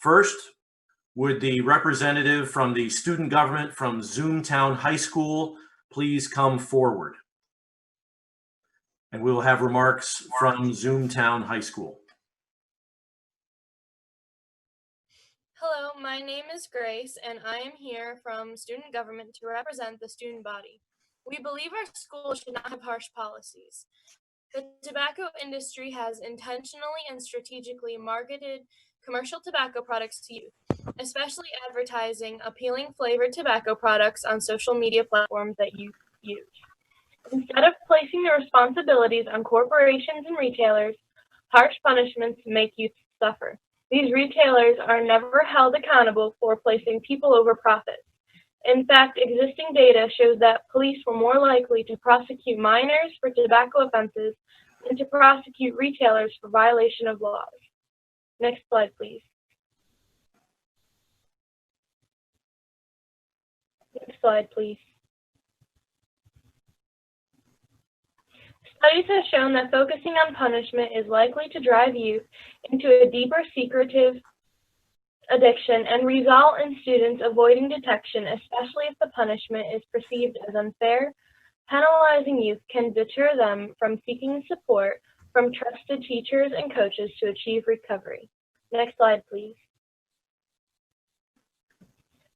First, would the representative from the student government from Zoomtown High School please come forward? And we will have remarks from Zoomtown High School. Hello, my name is Grace, and I am here from student government to represent the student body. We believe our school should not have harsh policies. The tobacco industry has intentionally and strategically marketed commercial tobacco products to youth, especially advertising appealing flavored tobacco products on social media platforms that youth use. Instead of placing the responsibilities on corporations and retailers, harsh punishments make youth suffer. These retailers are never held accountable for placing people over profits. In fact, existing data shows that police were more likely to prosecute minors for tobacco offenses than to prosecute retailers for violation of laws. Next slide, please. Next slide, please. Studies have shown that focusing on punishment is likely to drive youth into a deeper secretive addiction and result in students avoiding detection, especially if the punishment is perceived as unfair. Penalizing youth can deter them from seeking support from trusted teachers and coaches to achieve recovery. Next slide, please.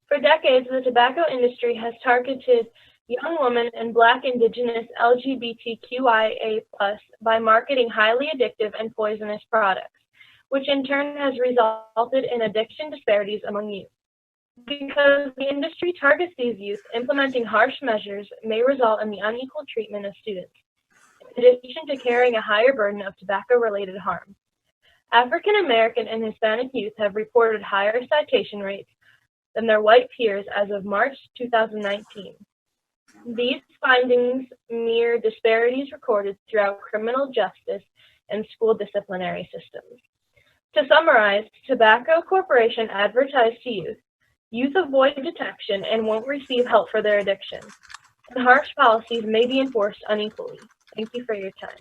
For decades, the tobacco industry has targeted young women and Black, Indigenous, LGBTQIA+ by marketing highly addictive and poisonous products, which in turn has resulted in addiction disparities among youth. Because the industry targets these youth, implementing harsh measures may result in the unequal treatment of students, in addition to carrying a higher burden of tobacco-related harm. African American and Hispanic youth have reported higher citation rates than their white peers as of March 2019. These findings mirror disparities recorded throughout criminal justice and school disciplinary systems. To summarize, tobacco corporation advertise to youth, youth avoid detection and won't receive help for their addiction, and harsh policies may be enforced unequally. Thank you for your time.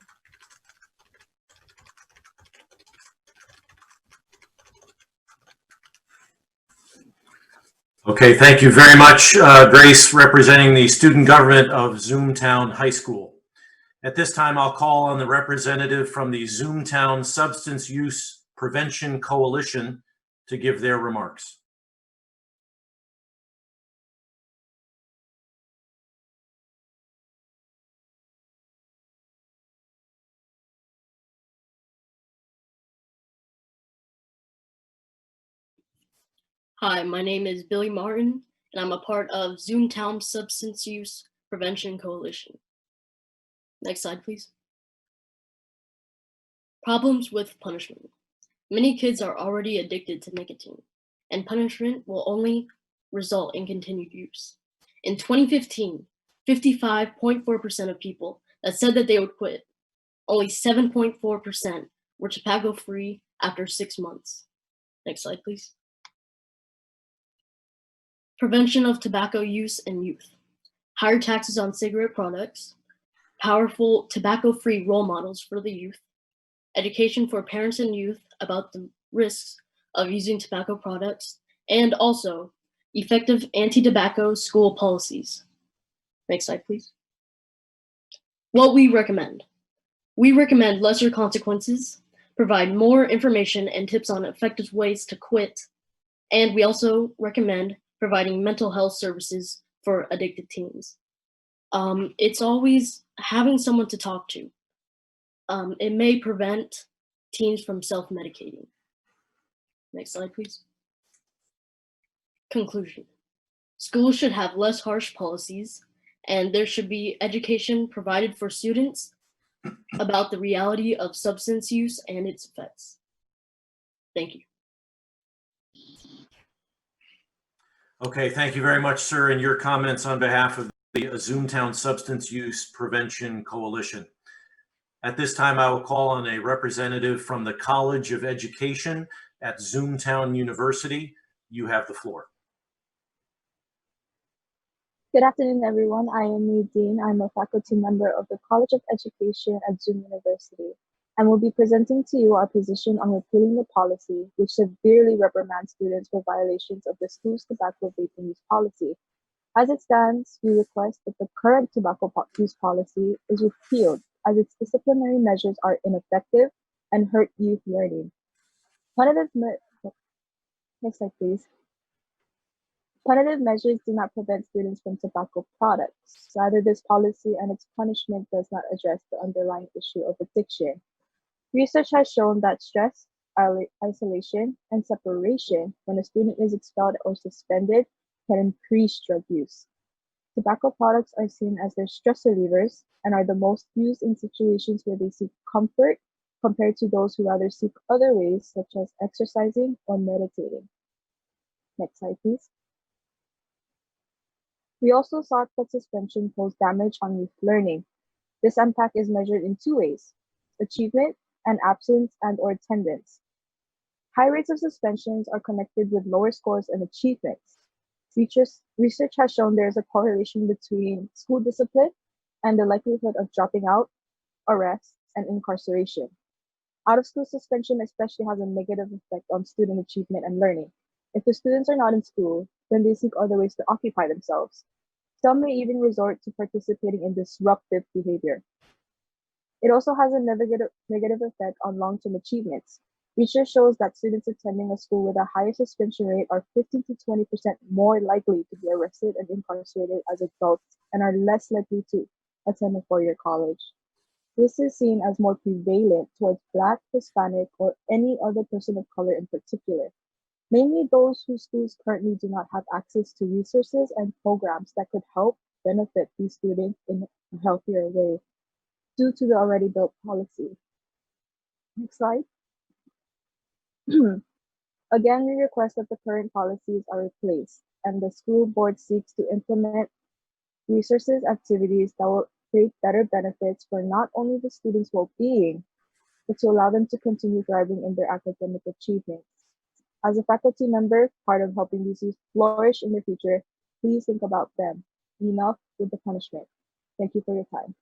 Okay, thank you very much, Grace, representing the student government of Zoomtown High School. At this time, I'll call on the representative from the Zoomtown Substance Use Prevention Coalition to give their remarks. Hi, my name is Billy Martin, and I'm a part of Zoomtown Substance Use Prevention Coalition. Next slide, please. Problems with punishment. Many kids are already addicted to nicotine, and punishment will only result in continued use. In 2015, 55.4% of people that said that they would quit, only 7.4% were tobacco-free after 6 months. Next slide, please. Prevention of tobacco use in youth. Higher taxes on cigarette products, powerful tobacco-free role models for the youth, education for parents and youth about the risks of using tobacco products, and also effective anti-tobacco school policies. Next slide, please. What we recommend. We recommend lesser consequences, provide more information and tips on effective ways to quit, and we also recommend providing mental health services for addicted teens. It's always having someone to talk to. It may prevent teens from self-medicating. Next slide, please. Conclusion. Schools should have less harsh policies, and there should be education provided for students about the reality of substance use and its effects. Thank you. Okay, thank you very much, sir, and your comments on behalf of the Zoomtown Substance Use Prevention Coalition. At this time, I will call on a representative from the College of Education at Zoomtown University. You have the floor. Good afternoon, everyone. I am Nadine. I'm a faculty member of the College of Education at Zoom University. and will be presenting to you our position on repealing the policy, which severely reprimands students for violations of the school's tobacco vaping use policy. As it stands, we request that the current use policy is repealed, as its disciplinary measures are ineffective and hurt youth learning. Next slide, please. Punitive measures do not prevent students from tobacco products. Rather, this policy and its punishment does not address the underlying issue of addiction. Research has shown that stress, isolation, and separation when a student is expelled or suspended can increase drug use. Tobacco products are seen as their stress relievers and are the most used in situations where they seek comfort compared to those who rather seek other ways, such as exercising or meditating. Next slide, please. We also sought that suspension pose damage on youth learning. This impact is measured in two ways: achievement and absence and/or attendance. High rates of suspensions are connected with lower scores and achievements. Research has shown there is a correlation between school discipline and the likelihood of dropping out, arrest, and incarceration. Out-of-school suspension especially has a negative effect on student achievement and learning. If the students are not in school, then they seek other ways to occupy themselves. Some may even resort to participating in disruptive behavior. It also has a negative effect on long-term achievements. Research shows that students attending a school with a higher suspension rate are 15 to 20% more likely to be arrested and incarcerated as adults and are less likely to attend a four-year college. This is seen as more prevalent towards Black, Hispanic, or any other person of color in particular, mainly those whose schools currently do not have access to resources and programs that could help benefit these students in a healthier way due to the already built policy. Next slide. Again, we request that the current policies are replaced and the school board seeks to implement resources activities that will create better benefits for not only the students' well-being, but to allow them to continue thriving in their academic achievements. As a faculty member, part of helping these youth flourish in the future, please think about them. Enough with the punishment. Thank you for your time.